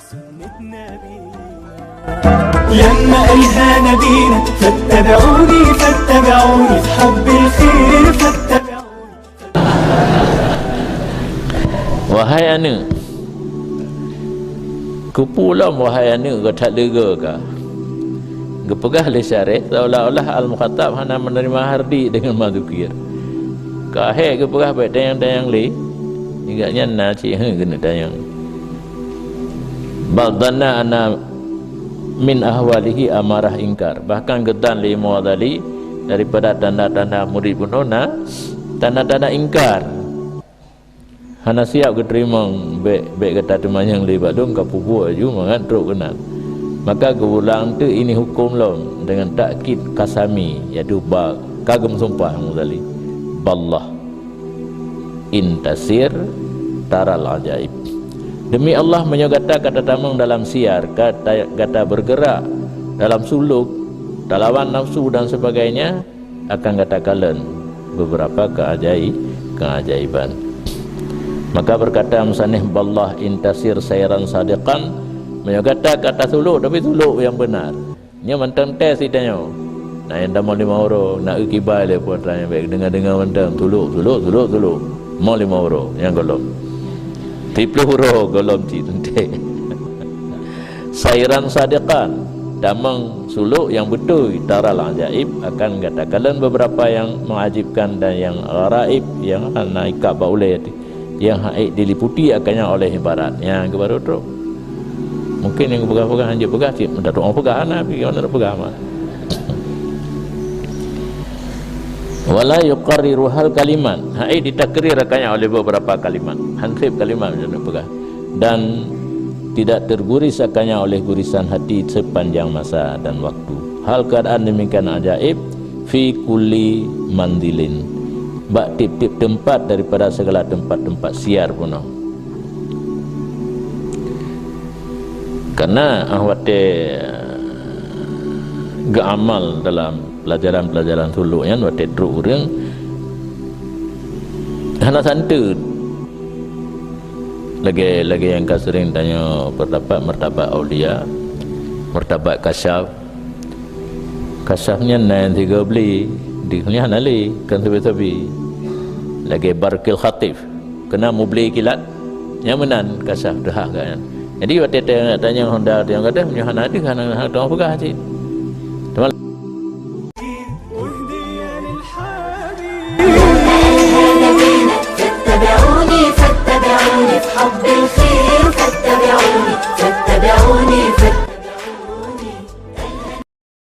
سنة نبينا لما قالها نبينا فاتبعوني فاتبعوني في حب الخير فاتبعوني. Wahai anak, kepulam wahai anak ke tak lega ke? Gepegah le syarih seolah-olah al-mukhatab hana menerima hardi dengan madukir. Kahek gepegah baik dayang-dayang le. Ingatnya na cik kena dayang. Baldana ana min ahwalihi amarah ingkar. Bahkan gedan li muadali daripada tanda-tanda murid punona, tanda-tanda ingkar. Hana siap ke terima baik kata temanyang li badung ka pubu aju mangan teruk kenal. Maka keulang tu ini hukum lom dengan takkid kasami iaitu ba kagum sumpah muadali. Ballah intasir taral ajaib. Demi Allah menyogata kata tamang dalam siar, kata bergerak dalam suluk, lawan nafsu dan sebagainya, akan kata kalian beberapa keajaiban. Maka berkata musannif ballah intasir sayran sadiqan, menyogata kata suluk tapi suluk yang benar. Nya mentang tes idanya. Nah yang dah mau 5 euro, nak ukibai le pun tanya baik dengar mentang suluk. Mau 5 euro yang golong. 30 euro golong cinta. Sayran sadiqan, damang suluk yang betul, taral ajaib, akan katakan beberapa yang mengajibkan dan yang garaib, yang naikab baulai, yang haid diliputi akannya oleh ibarat. Yang kebaru tu mungkin yang pegang-pegang hanya pegang cik, mendapat orang pegang Nabi, orang pegang mah. Wala yuqarriru hal kalimat, haid ditakrir akannya oleh beberapa kalimat, hansib kalimat macam pegang, dan tidak terguris akannya oleh gurisan hati sepanjang masa dan waktu. Hal keadaan demikian ajaib fi kulli mandilin, bak tip-tip tempat daripada segala tempat-tempat siar pun. Karena awate amal dalam pelajaran-pelajaran suluk yang awate teruk orang hana santu lagi yang kau sering tanya pendapat martabat aulia, martabat kasyafnya naik 3 beli dihnya nali kan sebi lagi barkil khatif kena mau beli kilat nyamanan kasyaf dah kan. Jadi waktu tanya Honda yang kata punya hana ada kan orang pegah cik.